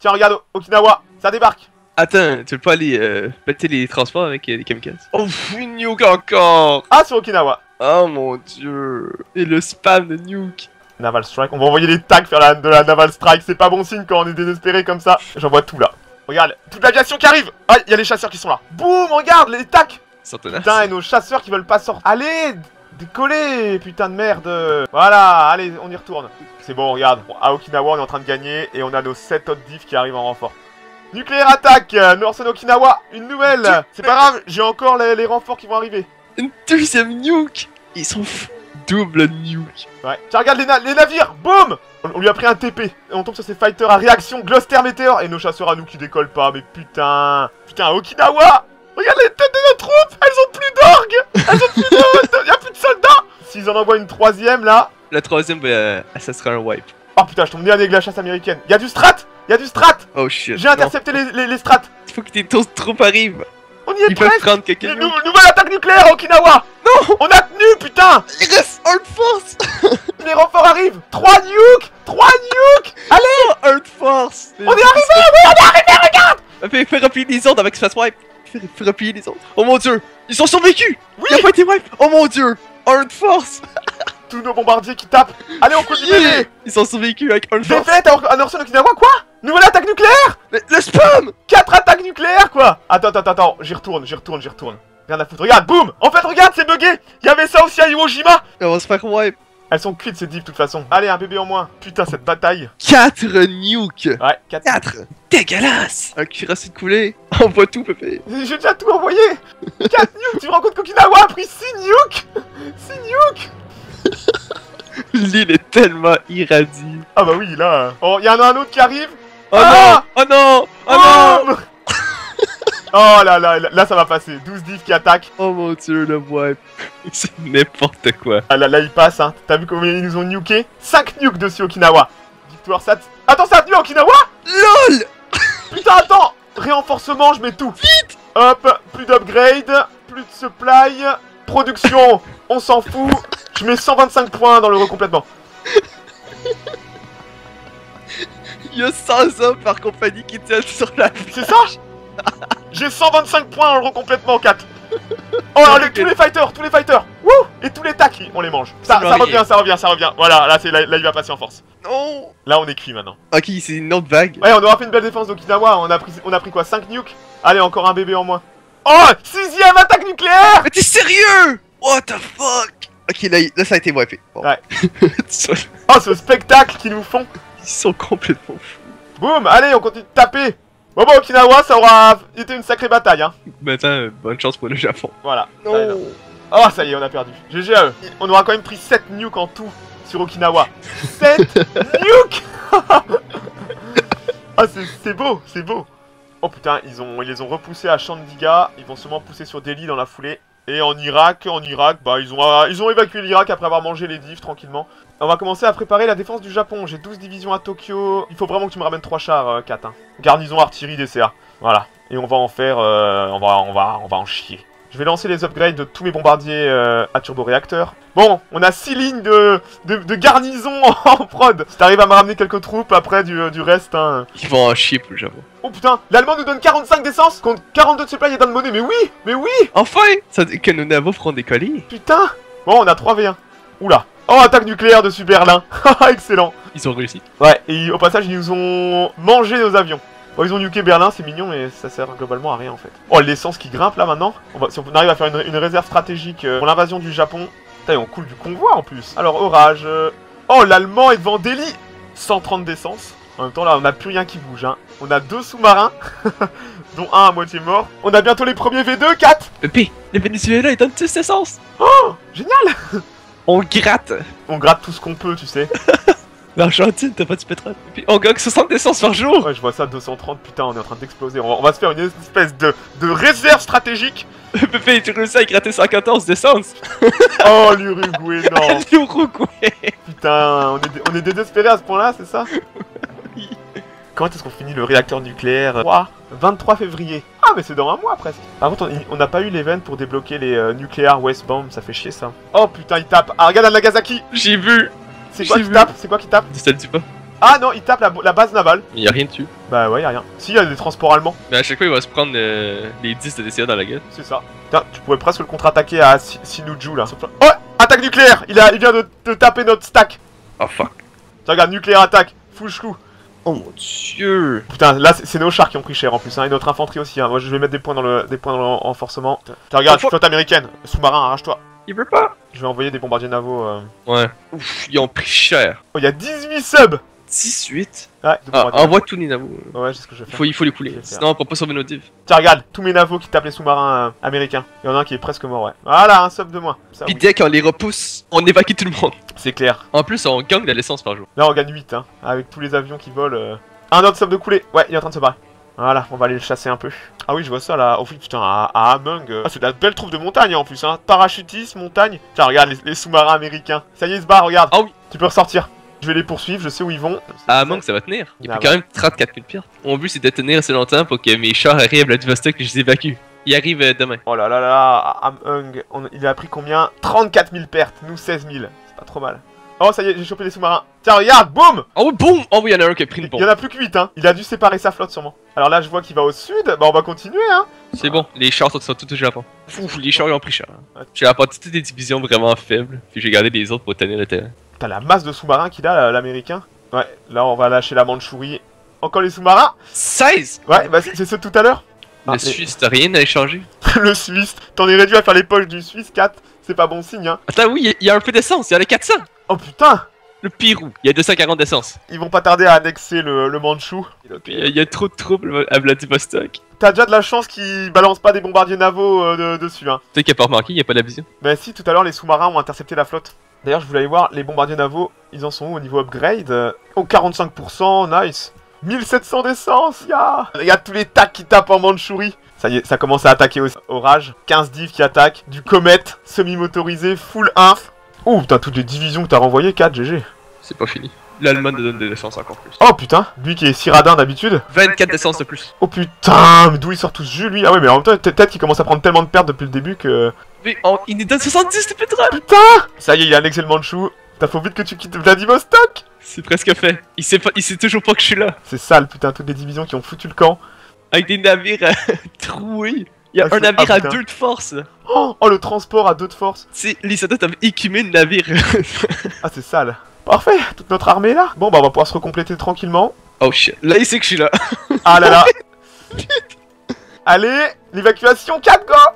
Tiens, regarde, Okinawa, ça débarque. Attends, tu veux pas aller péter les transports avec les kamikazes? Oh, une nuke encore! Ah, sur Okinawa. Oh mon dieu! Et le spam de nuke! Naval Strike, on va envoyer des tags faire de la Naval Strike, c'est pas bon signe quand on est désespéré comme ça. J'envoie tout là. Regarde, toute l'aviation qui arrive. Ah, il y a les chasseurs qui sont là. Boum, regarde, les tacs. Putain, et nos chasseurs qui veulent pas sortir. Allez, décoller, putain de merde. Voilà, allez, on y retourne. C'est bon, regarde, à Okinawa, on est en train de gagner et on a nos 7 autres diffs qui arrivent en renfort. Nucléaire attaque, Northern Okinawa, une nouvelle. C'est pas grave, j'ai encore les renforts qui vont arriver. Une deuxième nuke. Ils sont fous. Double nuke. Ouais, tiens, regarde les navires, boum. On lui a pris un TP, et on tombe sur ses fighters à réaction, Gloucester Météore, et nos chasseurs à nous qui décollent pas, mais putain. Putain, Okinawa. Regarde les têtes de nos troupes, elles ont plus d'orgues. Elles ont plus de... Y'a plus de soldats. S'ils en envoient une troisième, là... La troisième, ça sera un wipe. Oh putain, je tombe nez avec la chasse américaine. Y'a du strat. Y'a du strat. Oh shit. J'ai intercepté les strats. Il faut que tes troupes arrivent. On y est Ils peuvent presque. prendre quelques nukes. Nouvelle attaque nucléaire à Okinawa. Non. On a tenu, putain. Il reste Hard Force. Les renforts arrivent. 3 nukes. 3 nukes. Allez. Hard Force. On est arrivé, oui, on est arrivé, regarde. Fais replier les autres avec Space Wipe. Fais replier les autres. Oh mon dieu. Ils sont survécus. Oui. Il a pas été wipe. Oh mon dieu. Hard Force. Tous nos bombardiers qui tapent. Allez, on continue. Yeah. Ils sont survécus avec Hard Force. Défaite à Northern Okinawa, quoi. Nouvelle attaque nucléaire. Mais le spam. 4 attaques nucléaires, quoi. Attends, j'y retourne. Rien à foutre. Regarde, boum. En fait, regarde, c'est bugué. Il y avait ça aussi à Iwo Jima. On va se faire wipe. Elles sont cuites ces divs de toute façon. Allez, un bébé en moins. Putain, cette bataille. 4 nukes. Ouais, 4. 4. Dégueulasse. Un cuirassé de coulée. Envoie tout, Pépé. J'ai déjà tout envoyé. 4 nukes. Tu me rends compte qu'Okinawa a pris 6 nukes. 6 nukes. L'île est tellement irradie. Ah bah oui, là. Oh, y'a un autre qui arrive. Oh Ah. non. Oh non. Oh non. Oh là là, là ça va passer. 12 divs qui attaquent. Oh mon dieu, le wipe. C'est n'importe quoi. Ah là, il passe, hein. T'as vu combien ils nous ont nuké? 5 nukes dessus Okinawa. Victoire Sat. Attends, ça a tenu Okinawa. LOL. Putain, attends. Réenforcement, je mets tout. Vite. Hop, plus d'upgrade, plus de supply. Production, on s'en fout. Je mets 125 points dans le recomplètement. Il y a 100 hommes par compagnie qui tiennent sur la vie. C'est ça. J'ai 125 points dans le recomplètement 4. Oh, tous les fighters. Wouh. Et tous les tacs, on les mange. Ça revient. Voilà, là il va passer en force. Non. Là on est cuit maintenant. Ok, c'est une autre vague. Ouais, on aura fait une belle défense d'Okinawa. On a pris quoi, 5 nukes. Allez, encore un bébé en moins. Oh, 6ème attaque nucléaire. Mais t'es sérieux? What the fuck? Ok, là ça a été wipé. Bon. Ouais. Oh, ce spectacle qu'ils nous font. Ils sont complètement fous. Boum, allez, on continue de taper. Bon, Okinawa, ça aura été une sacrée bataille, hein. Mais attends, bonne chance pour le Japon. Voilà. Non. Oh, ça y est, on a perdu. GG à eux. On aura quand même pris 7 nukes en tout sur Okinawa. 7 nukes. Ah, c'est beau, c'est beau. Oh putain, ils les ont repoussés à Chandigarh. Ils vont sûrement pousser sur Delhi dans la foulée. Et en Irak, bah ils ont évacué l'Irak après avoir mangé les divs tranquillement. On va commencer à préparer la défense du Japon. J'ai 12 divisions à Tokyo. Il faut vraiment que tu me ramènes 3 chars, 4. Hein. Garnison artillerie DCA. Voilà. Et on va en faire... on va en chier. Je vais lancer les upgrades de tous mes bombardiers à turboréacteur. Bon, on a 6 lignes de garnison en prod. Si t'arrives à me ramener quelques troupes après du reste, hein. Ils vont en chier pour le Japon. Oh putain, l'Allemand nous donne 45 d'essence contre 42 de supply et d'un de monnaie. Mais oui. Enfin. Ça dit que nos navaux feront décoller. Putain. Bon, on a 3v1. Oula. Oh, attaque nucléaire dessus Berlin. Excellent. Ils ont réussi. Ouais, et au passage, ils nous ont mangé nos avions. Bon, ils ont nuqué Berlin, c'est mignon, mais ça sert globalement à rien en fait. Oh, l'essence qui grimpe là maintenant. Si on arrive à faire une réserve stratégique pour l'invasion du Japon. Putain, on coule du convoi en plus. Alors, orage. Oh, l'Allemand est devant Delhi. 130 d'essence. En même temps, là, on n'a plus rien qui bouge. Hein. On a 2 sous-marins, dont un à moitié mort. On a bientôt les premiers V2, 4. Pépé, les Venezuela, ils donnent tous essence. Oh, génial. On gratte. On gratte tout ce qu'on peut, tu sais. L'Argentine, t'as pas de pétrole. Et puis on gagne 60 d'essence par jour. Ouais, je vois ça, 230, putain, on est en train d'exploser. On va se faire une espèce de réserve stratégique. Pépé, tu réussis à gratter 114 d'essence. Oh, l'Uruguay, non. L'Uruguay. Putain, on est désespérés à ce point-là, c'est ça? Oui. Quand est-ce qu'on finit le réacteur nucléaire? 23 février. Ah, mais c'est dans un mois presque. Par contre, on n'a pas eu l'event pour débloquer les nucléaires West Bomb, ça fait chier ça. Oh putain, il tape. Ah, regarde à Nagasaki. J'ai vu. C'est quoi qui tape? C'est quoi qui tape? Ça le tue pas. Ah non, il tape la base navale. Il y a rien dessus. Bah ouais, y a rien. Si, y a des transports allemands. Mais à chaque fois, il va se prendre les 10 de DCA dans la gueule. C'est ça. Putain, tu pourrais presque le contre-attaquer à Sinuju là. Oh, attaque nucléaire. Il vient de taper notre stack. Oh fuck. Tiens, regarde, nucléaire attaque. Full chlou. Oh mon dieu. Putain, là c'est nos chars qui ont pris cher en plus, hein, et notre infanterie aussi. Hein. Moi je vais mettre des points dans le renforcement. Tiens, regarde, flotte américaine. Sous-marin, arrache-toi. Il veut pas. Je vais envoyer des bombardiers navaux. Ouais. Ouf, ils ont pris cher. Oh, il y a 18 subs. 18. Ouais, envoie tous les navos. Ouais, c'est ce que je vais faire. Il faut les couler, sinon on peut pas sauver nos divs. Tiens, regarde, tous mes navos qui tapent les sous-marins américains. Il y en a un qui est presque mort, ouais. Voilà, un sub de moins. Puis dès qu'on les repousse, on évacue tout le monde. C'est clair. En plus, on gagne de l'essence par jour. Là, on gagne 8, hein, avec tous les avions qui volent. Un autre sub de couler. Ouais, il est en train de se barrer. Voilà, on va aller le chasser un peu. Ah oui, je vois ça là. Oh putain, à Hamung. Ah, c'est de la belle troupe de montagne en plus, hein. Parachutisme, montagne. Tiens, regarde les sous-marins américains. Ça y est, ils se barrent, regarde. Ah oui. Tu peux ressortir. Je vais les poursuivre, je sais où ils vont. À Hamung, ça va tenir. Il y a quand même 34 000 pierres. Mon but, c'est de tenir assez longtemps pour que mes chars arrivent à Vladivostok et je les évacue. Ils arrivent demain. Oh là là là là, à Hamung, il a pris combien? 34 000 pertes, nous 16 000. C'est pas trop mal. Oh, ça y est, j'ai chopé les sous-marins. Tiens, regarde, boum! Oh, boum! Oh oui, il y en a un qui a pris une bombe. Il y en a plus que 8, hein. Il a dû séparer sa flotte, sûrement. Alors là, je vois qu'il va au sud. Bah, on va continuer, hein. C'est bon, les chars sont tous au Japon. Ouf, les chars ils ont pris cher. J'ai apporté toutes des divisions vraiment faibles, puis j'ai gardé les autres pour tenir le terrain. T'as la masse de sous-marins qu'il a, l'américain. Ouais, là, on va lâcher la Mandchourie. Encore les sous-marins. 16! Ouais, bah, c'est ceux de tout à l'heure. Le Suisse, t'as rien à échanger? Le Suisse, t'en es réduit à faire les poches du Suisse, 4. C'est pas bon signe, hein. Attends, oui, il y a un peu d'essence, il y en a 400! Oh putain! Le Pirou, il y a 240 d'essence. Ils vont pas tarder à annexer le Mandchou. Il y a trop de troubles à Vladivostok. T'as déjà de la chance qu'ils balancent pas des bombardiers navaux dessus, hein. Tu sais qu'il n'y a pas remarqué, il n'y a pas la vision. Bah si, tout à l'heure, les sous-marins ont intercepté la flotte. D'ailleurs, je voulais aller voir, les bombardiers navaux, ils en sont où au niveau upgrade? Oh, 45%, nice. 1700 d'essence, ya. Regarde tous les tacs qui tapent en Mandchourie. Ça y est, ça commence à attaquer aussi. Orage, 15 divs qui attaquent, du Comet, semi-motorisé, full inf. Oh putain, toutes les divisions que t'as renvoyées, 4 GG. C'est pas fini. L'Allemagne nous donne des essences encore plus. Oh putain, lui qui est si radin d'habitude. 24 d'essence de plus. Oh putain, mais d'où il sort tout ce jus lui? Ah ouais, mais en même temps, peut-être qu'il commence à prendre tellement de pertes depuis le début que... Mais il nous donne 70 de pétrole. Putain. Ça y est, il a annexé le Mandchou. T'as faut vite que tu quittes Vladivostok. C'est presque fait. Il sait toujours pas que je suis là. C'est sale, putain, toutes les divisions qui ont foutu le camp. Avec des navires troués. Il y a un navire à 2 de force. Oh, le transport à 2 de force. Les soldats avaient écumé le navire. Ah, c'est sale. Parfait, toute notre armée est là. Bon, bah on va pouvoir se recompléter tranquillement. Oh shit, là il sait que je suis là. Ah là là. Allez, l'évacuation, 4 gars.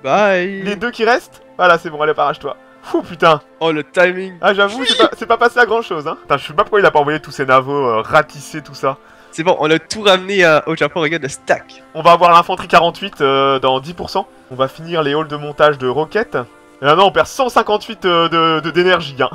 Bye. Les 2 qui restent. Voilà, c'est bon, allez, arrache-toi. Fou, putain. Oh, le timing. Ah, j'avoue, c'est pas passé à grand chose, hein. Putain, je sais pas pourquoi il a pas envoyé tous ces navos ratissés, tout ça. C'est bon, on a tout ramené au Japon, regarde le stack. On va avoir l'infanterie 48 dans 10%. On va finir les halls de montage de roquettes. Et maintenant, on perd 158 d'énergie, hein.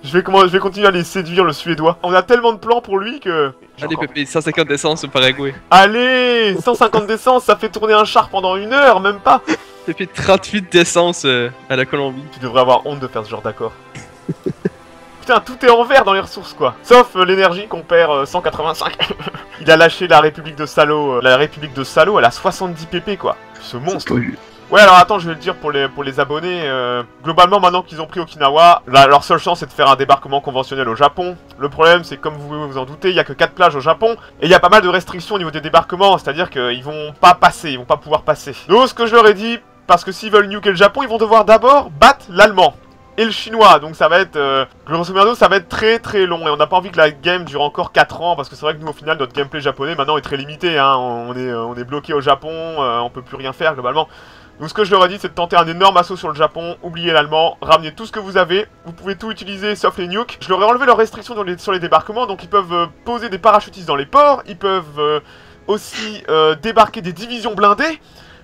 Je vais continuer à les séduire, le suédois. On a tellement de plans pour lui que... Allez, Pépé, 150 d'essence au Paraguay. Allez, 150 d'essence, ça fait tourner un char pendant 1 heure, même pas. Pépé, 38 d'essence à la Colombie. Tu devrais avoir honte de faire ce genre d'accord. Putain, tout est en vert dans les ressources, quoi. Sauf l'énergie qu'on perd 185. Il a lâché la République de Salo. La République de Salo, elle a 70 pp, quoi. Ce monstre. Ouais, alors attends, je vais le dire pour les abonnés. Globalement, maintenant qu'ils ont pris Okinawa, leur seule chance c'est de faire un débarquement conventionnel au Japon. Le problème, c'est comme vous pouvez vous en douter, il y a que 4 plages au Japon. Et il y a pas mal de restrictions au niveau des débarquements, c'est-à-dire qu'ils vont pas passer, ils vont pas pouvoir passer. Donc ce que je leur ai dit, parce que s'ils veulent nuker le Japon, ils vont devoir d'abord battre l'allemand. Et le chinois, donc ça va être, grosso modo, ça va être très très long. Et on n'a pas envie que la game dure encore 4 ans, parce que c'est vrai que nous au final, notre gameplay japonais maintenant est très limité, hein. On est bloqué au Japon, on peut plus rien faire globalement. Donc ce que je leur ai dit, c'est de tenter un énorme assaut sur le Japon, oubliez l'allemand, ramenez tout ce que vous avez, vous pouvez tout utiliser sauf les nukes. Je leur ai enlevé leurs restrictions sur les débarquements, donc ils peuvent poser des parachutistes dans les ports, ils peuvent aussi débarquer des divisions blindées.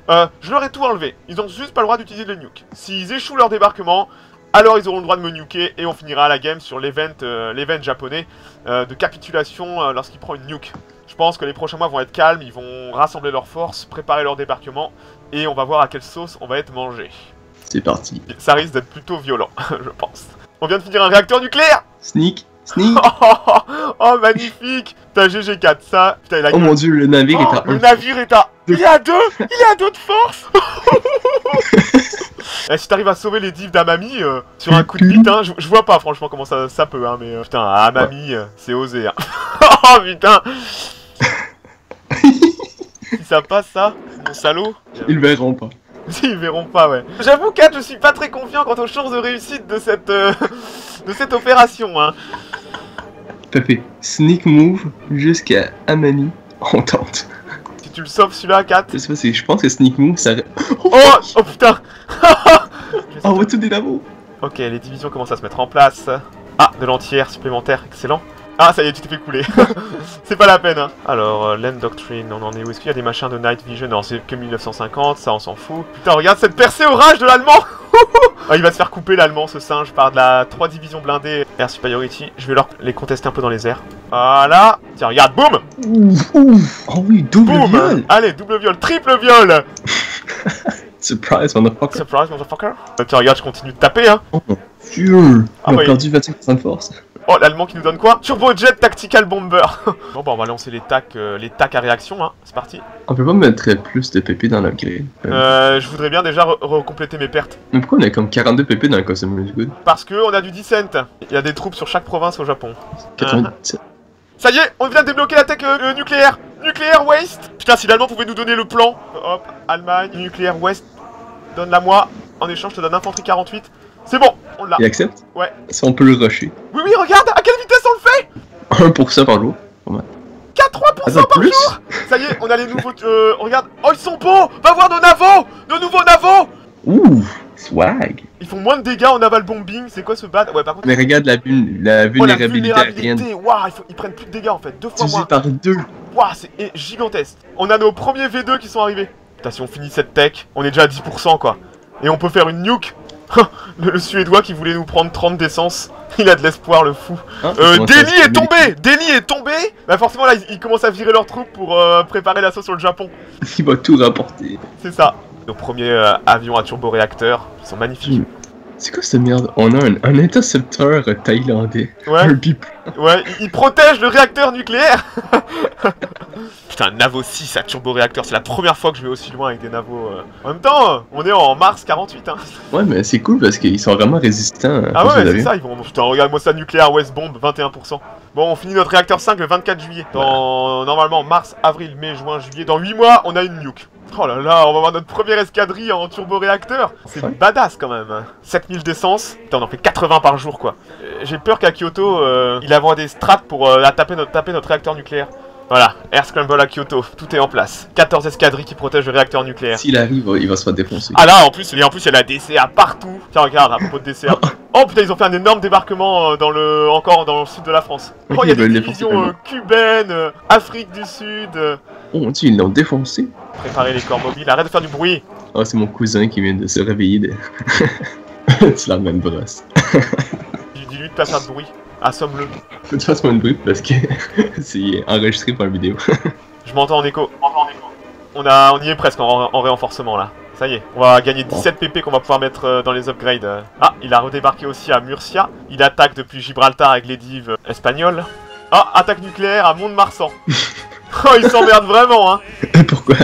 Je leur ai tout enlevé, ils ont juste pas le droit d'utiliser les nukes. S'ils échouent leur débarquement, alors ils auront le droit de me nuker et on finira la game sur l'event japonais de capitulation lorsqu'il prend une nuke. Je pense que les prochains mois vont être calmes, ils vont rassembler leurs forces, préparer leur débarquement, et on va voir à quelle sauce on va être mangé. C'est parti. Ça risque d'être plutôt violent, je pense. On vient de finir un réacteur nucléaire. Sneak, sneak. Oh, magnifique. T'as GG4, ça, putain, il a... Oh mon dieu, le navire est à... Le navire est à... Il est à 2. Il est à 2 de force. Et si t'arrives à sauver les divs d'Amami sur un coup de bite, hein, je vois pas franchement comment ça peut, hein, mais putain, Amami, c'est osé, hein. Oh putain. Si ça passe ça, mon salaud. Ils verront pas. Ils verront pas, ouais. J'avoue, Kat, je suis pas très confiant quant aux chances de réussite de cette opération, hein. Pépé, sneak move jusqu'à Amami, on tente. Si tu le sauves celui-là, Kat. Je sais pas, je pense que sneak move, ça... Oh putain. On voit tout des lavos. Ok, les divisions commencent à se mettre en place. Ah, de l'entière supplémentaire, excellent. Ah, ça y est, tu t'es fait couler. C'est pas la peine, hein. Alors, Land Doctrine, on en est où? Est-ce qu'il y a des machins de Night Vision? Non, c'est que 1950, ça on s'en fout. Putain, regarde cette percée orage de l'allemand. Ah, il va se faire couper l'allemand, ce singe, par de la 3 divisions blindées Air Superiority. Je vais les contester un peu dans les airs. Voilà. Tiens, regarde, boum. Oh oui, double viol. Allez, double viol, triple viol. Surprise, motherfucker. Surprise, motherfucker. Tiens, regarde, je continue de taper, hein. Oh mon dieu. Ah, On a ouais. perdu 25% de force. Oh, l'allemand qui nous donne quoi? Turbojet Tactical Bomber. Bon, bah, on va lancer les tacs à réaction, hein. C'est parti. On peut pas mettre plus de PP dans l'upgrade. Je voudrais bien déjà recompléter mes pertes. Mais pourquoi on a comme 42 PP dans le Custom Good? Parce que on a du Descent. Il y a des troupes sur chaque province au Japon. 97. Ça y est, on vient de débloquer la tech nucléaire. Nucléaire Waste. Putain, si l'Allemand pouvait nous donner le plan. Hop, Allemagne, nucléaire Waste. Donne-la moi. En échange, je te donne infanterie 48. C'est bon, on l'a. Il accepte? Ouais. Si on peut le rusher. Oui, oui, regarde, à quelle vitesse on le fait? 1% par jour. 4-3% par plus? jour. Ça y est, on a les nouveaux... regarde. Oh, ils sont beaux. Va voir nos navos. Nos nouveaux navos. Ouh, swag. Ils font moins de dégâts en naval bombing. C'est quoi ce bad? Ouais, par contre... Mais regarde la vulnérabilité aérienne. Waouh, ils prennent plus de dégâts en fait. 2 fois Divisé moins. par 2. Waouh, c'est gigantesque. On a nos premiers V2 qui sont arrivés. Putain, si on finit cette tech, on est déjà à 10% quoi. Et on peut faire une nuke. Le Suédois qui voulait nous prendre 30 d'essence. Il a de l'espoir, le fou. Hein, Delhi est tombé. Delhi est tombé. Bah forcément là, ils commencent à virer leurs troupes pour préparer l'assaut sur le Japon. Il va tout rapporter. C'est ça. Nos premiers avions à turboréacteurs, ils sont magnifiques. C'est quoi cette merde? On a un intercepteur thaïlandais. Ouais. Un bip. Ouais, il protège le réacteur nucléaire. Putain, Navo 6 à turboréacteur, c'est la première fois que je vais aussi loin avec des navos. En même temps, on est en mars 48, hein. Ouais, mais c'est cool parce qu'ils sont vraiment résistants. Ah ouais, c'est ça, ils vont... Putain, regarde-moi ça, nucléaire West Bomb, 21%. Bon, on finit notre réacteur 5 le 24 juillet. Normalement, mars, avril, mai, juin, juillet. Dans 8 mois, on a une nuke. Oh là là, on va avoir notre première escadrille en turboréacteur. C'est badass quand même. 7000 d'essence. Putain, on en fait 80 par jour, quoi. J'ai peur qu'à Kyoto, il envoie des strats pour taper notre réacteur nucléaire. Voilà, Air Scramble à Kyoto, tout est en place. 14 escadrilles qui protègent le réacteur nucléaire. S'il arrive, il va se faire défoncer. Ah là, en plus, il y a la DCA partout. Tiens, regarde, à propos de DCA. Oh putain, ils ont fait un énorme débarquement encore dans le sud de la France. Oh, il y a des divisions cubaines, Afrique du Sud. Oh mon dieu, ils l'ont défoncé. Préparez les corps mobiles, arrête de faire du bruit. Oh, c'est mon cousin qui vient de se réveiller de... C'est la même brosse. Dis-lui de pas faire de bruit. Assomme-le. Faut que tu fasses moins de bruit parce que c'est enregistré pour la vidéo. Je m'entends en écho. On y est presque en réenforcement là. Ça y est, on va gagner 17 PP qu'on va pouvoir mettre dans les upgrades. Ah, il a redébarqué aussi à Murcia. Il attaque depuis Gibraltar avec les divs espagnols. Ah, attaque nucléaire à Mont-de-Marsan. Oh, il s'emmerde vraiment, hein. Pourquoi?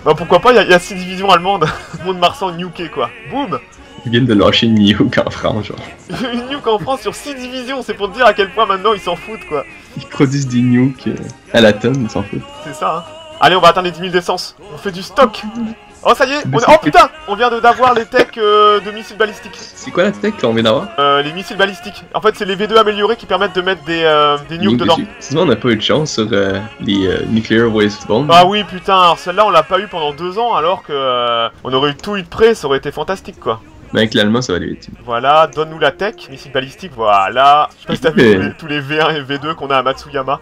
Bah pourquoi pas, il y a 6 divisions allemandes. Mont-de-Marsan nuké quoi. Boum. Ils viennent de lâcher une nuke en France, genre. Une nuke en France sur 6 divisions, c'est pour te dire à quel point maintenant ils s'en foutent quoi. Ils produisent des nukes à la tonne, ils s'en foutent. C'est ça, hein. Allez, on va atteindre les 10 000 d'essence. On fait du stock. Oh ça y est, oh putain, on vient d'avoir les techs de missiles balistiques. C'est quoi la tech qu'on vient d'avoir? Les missiles balistiques. En fait, c'est les V2 améliorés qui permettent de mettre des nukes dedans. Sinon, on n'a pas eu de chance sur les Nuclear Waste Bombs. Ah oui, putain, alors celle-là, on l'a pas eu pendant 2 ans, alors que on aurait eu tout eu de près, ça aurait été fantastique, quoi. Mais avec l'allemand, ça va aller vite. Voilà, donne-nous la tech, missile balistique, voilà. Je sais pas si t'as vu tous les V1 et V2 qu'on a à Matsuyama.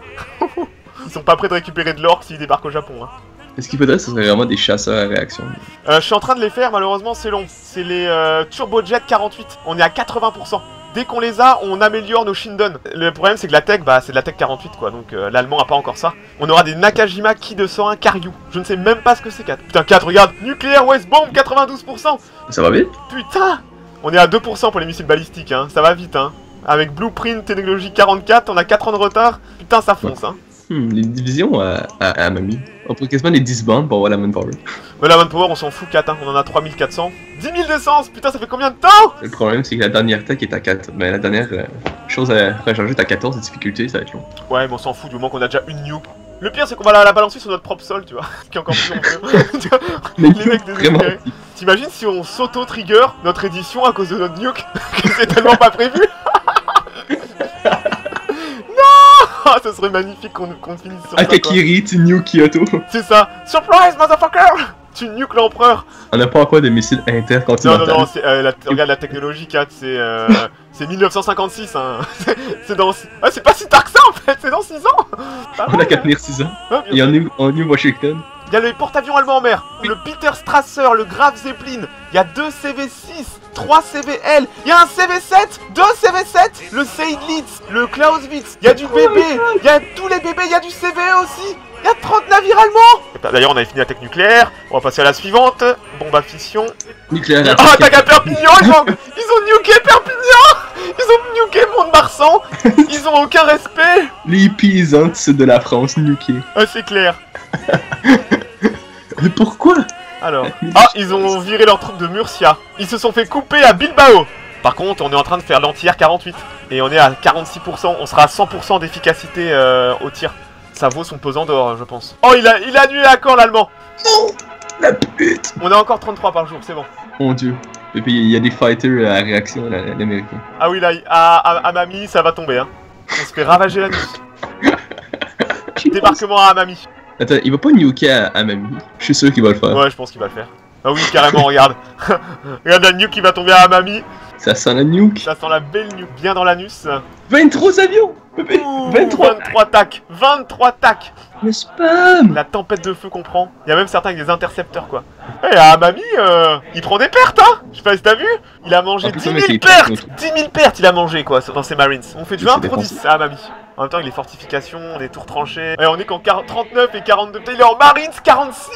Ils sont pas prêts de récupérer de l'or s'ils débarquent au Japon, hein. Est-ce qu'il faudrait, ce serait vraiment des chasseurs à réaction? Je suis en train de les faire, malheureusement c'est long. C'est les Turbojet 48, on est à 80%. Dès qu'on les a, on améliore nos Shinden. Le problème c'est que la tech, bah c'est de la tech 48 quoi, donc l'allemand a pas encore ça. On aura des Nakajima Ki 201 Karyu. Je ne sais même pas ce que c'est 4. Putain 4, regarde, Nuclear West Bomb 92%. Ça va vite? Putain. On est à 2% pour les missiles balistiques, hein, ça va vite hein. Avec Blueprint Technologie 44, on a 4 ans de retard. Putain ça fonce hein. Les divisions à Amami. On pourrait quasiment les disband pour avoir la manpower. Mais la manpower, on s'en fout, 4, hein. On en a 3400. 10 000 d'essence. Putain, ça fait combien de temps? Le problème, c'est que la dernière tech est à 4. Mais la dernière chose à recharger est à 14 de difficulté, ça va être long. Ouais, mais on s'en fout du moment qu'on a déjà une nuke. Le pire, c'est qu'on va la balancer sur notre propre sol, tu vois. Ce qui est encore plus long. Les mecs désespérés. T'imagines si on s'auto-trigger notre édition à cause de notre nuke? Que c'est tellement pas prévu. Non, ça serait magnifique qu'on finisse sur ça. Akakiri, tu nuke Kyoto. C'est ça. Surprise, motherfucker. Tu nuke l'empereur. On n'a pas encore de missiles intercontinentaux. Non, regarde la technologie, 4, c'est 1956, hein. C'est dans... Ah, c'est pas si tard que ça, en fait, c'est dans 6 ans. On a qu'à tenir 6 ans. Ouais, et en New Washington. Il y a les porte-avions allemands en mer, le Peter Strasser, le Graf Zeppelin, il y a 2 CV6, 3 CVL, il y a un CV7, 2 CV7, le Seydlitz, le Clausewitz, il y a du bébé, il y a tous les bébés, il y a du CV aussi, il y a 30 navires allemands. D'ailleurs on avait fini la tech nucléaire, on va passer à la suivante, bombe à fission. Nucléaire. Oh, attaque à Perpignan, ils ont nuqué Perpignan, ils ont nuqué Mont-de-Marsan, ils ont aucun respect. Les paysans de la France nuqués. Ah, c'est clair. Mais pourquoi? Alors, ah, ils ont viré leurs troupes de Murcia. Ils se sont fait couper à Bilbao. Par contre, on est en train de faire l'anti-air 48. Et on est à 46%. On sera à 100% d'efficacité au tir. Ça vaut son pesant d'or, je pense. Oh, il a annulé l'accord, l'allemand. Non, la pute. On a encore 33 par jour, c'est bon. Mon dieu. Et puis, il y a des fighters à réaction, l'américain. Ah oui, là, à Amami, ça va tomber, hein. On se fait ravager la nuit. Débarquement à Amami. Attends, il va pas nuker à Amami. Je suis sûr qu'il va le faire. Ouais, je pense qu'il va le faire. Ah oui, carrément, regarde. Regarde la nuke qui va tomber à Amami. Ça sent la nuke. Ça sent la belle nuke, bien dans l'anus. 23 avions. Pépé. 23 tacs. 23 tacs. Le spam. La tempête de feu qu'on prend. Il y a même certains avec des intercepteurs, quoi. Et à Amami, il prend des pertes, hein. Je sais pas si t'as vu. Il a mangé 10 000 pertes. 10 000 pertes, il a mangé, quoi, dans ses Marines. On fait du 1 pour 10 à Amami. En même temps, il est fortifications, des tours tranchées. Et on est qu'en 39 et 42. Putain, il est en Marines 46.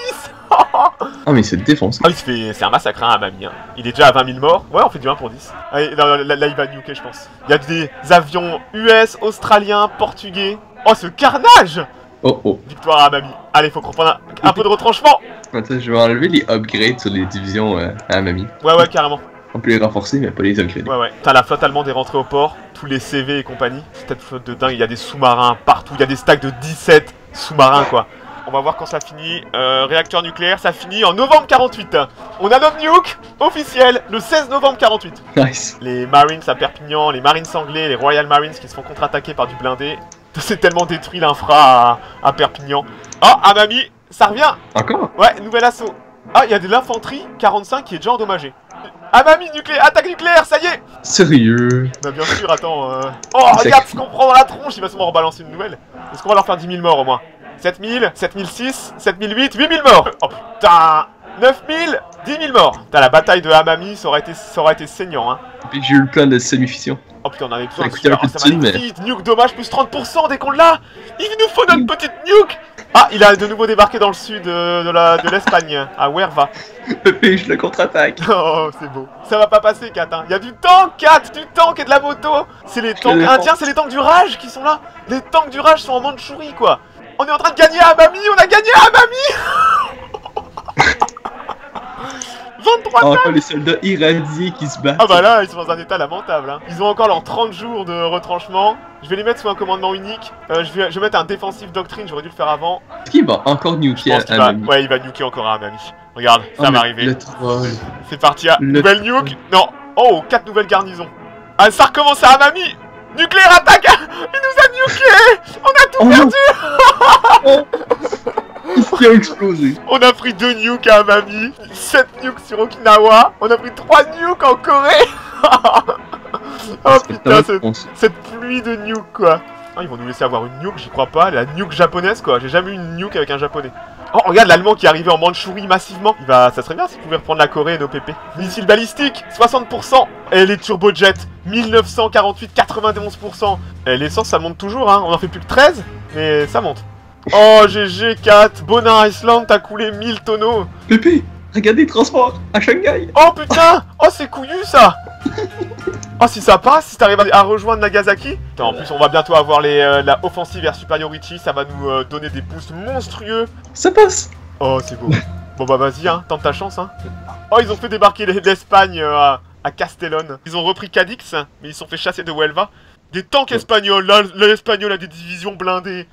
Ah, mais c'est défonce. Ah, c'est un massacre, hein, à Amami. Hein. Il est déjà à 20 000 morts. Ouais, on fait du 1 pour 10. Allez, là, il va nuker, je pense. Il y a des avions US, australiens, portugais. Oh, ce carnage! Oh. Victoire à Amami. Allez, faut qu'on prenne un peu de retranchement. Attends, je vais enlever les upgrades sur les divisions à Amami. Ouais, carrément. On peut les renforcer, mais pas les upgrader. Ouais. Putain, la flotte allemande est rentrée au port. Tous les CV et compagnie. Cette flotte de dingue, il y a des sous-marins partout. Il y a des stacks de 17 sous-marins, quoi. On va voir quand ça finit. Réacteur nucléaire, ça finit en novembre 48. On a notre nuke officiel le 16 novembre 48. Nice. Les Marines à Perpignan, les Marines anglais, les Royal Marines qui se font contre-attaquer par du blindé. C'est tellement détruit l'infra à Perpignan. Oh, Amami, ça revient. Encore? Ouais, nouvel assaut. Ah, il y a de l'infanterie 45 qui est déjà endommagée. Amami, attaque nucléaire, ça y est. Sérieux? Bah bien sûr, attends. Oh, regarde ce qu'on prend dans la tronche, il va sûrement rebalancer une nouvelle. Est-ce qu'on va leur faire 10 000 morts au moins? 7 000, 7 006, 7 008, 8 000 morts. Oh putain, 9 000, 10 000 morts. Putain, la bataille de Amami, ça aurait été saignant, hein. Et puis j'ai eu le plan de semi-fission. Oh putain, on avait besoin de ça magnifique. Nuke dommage, plus 30% dès qu'on l'a. Il nous faut notre petite nuke. Ah, il a de nouveau débarqué dans le sud de l'Espagne, à Huerva. Pépé, je le contre-attaque. Oh, c'est beau. Ça va pas passer, Kat, hein. Il y a du tank, Kat, du tank et de la moto. C'est les tanks indiens, c'est les tanks du Raj qui sont là. Les tanks du Raj sont en Mandchourie, quoi. On est en train de gagner à Amami, on a gagné à Amami. 23 encore les soldats irradiés qui se battent. Ah bah là, ils sont dans un état lamentable, hein. Ils ont encore leurs 30 jours de retranchement. Je vais les mettre sous un commandement unique. Je vais mettre un défensif doctrine, j'aurais dû le faire avant. Est-ce qu'il va encore nuker à Amami? Ouais, il va nuker encore à Amami. Regarde, ça va arriver. C'est parti, à nouvelle nuke. Non, oh, 4 nouvelles garnisons. Ah, ça recommence à Amami. Nucléaire attaque. Il nous a nuqué. On a tout perdu. Il a explosé. On a pris 2 nukes à Amami, 7 nukes sur Okinawa, on a pris 3 nukes en Corée. Oh putain, cette pluie de nukes, quoi. Ah, ils vont nous laisser avoir une nuke, j'y crois pas. La nuke japonaise, quoi. J'ai jamais eu une nuke avec un japonais. Oh, regarde l'allemand qui est arrivé en Mandchourie massivement. Ça serait bien s'il pouvait reprendre la Corée et nos PP. Missile balistique, 60%. Et les turbojets, 1948, 91%. Et l'essence, ça monte toujours, hein. On en fait plus que 13, mais ça monte. Oh, GG 4, Bonin Island, t'as coulé 1000 tonneaux. Pépé, regardez les transports à Shanghai. Oh putain. Oh, c'est couillu, ça. Oh, si ça passe, si t'arrives à rejoindre Nagasaki. Putain, en plus, on va bientôt avoir la offensive Air Superiority. Ça va nous donner des boosts monstrueux. Ça passe. Oh, c'est beau. Bon, bah, vas-y, hein, tente ta chance, hein. Oh, ils ont fait débarquer l'Espagne à Castellón. Ils ont repris Cadix, mais ils se sont fait chasser de Huelva. Des tanks espagnols. Là, l'Espagnol a des divisions blindées.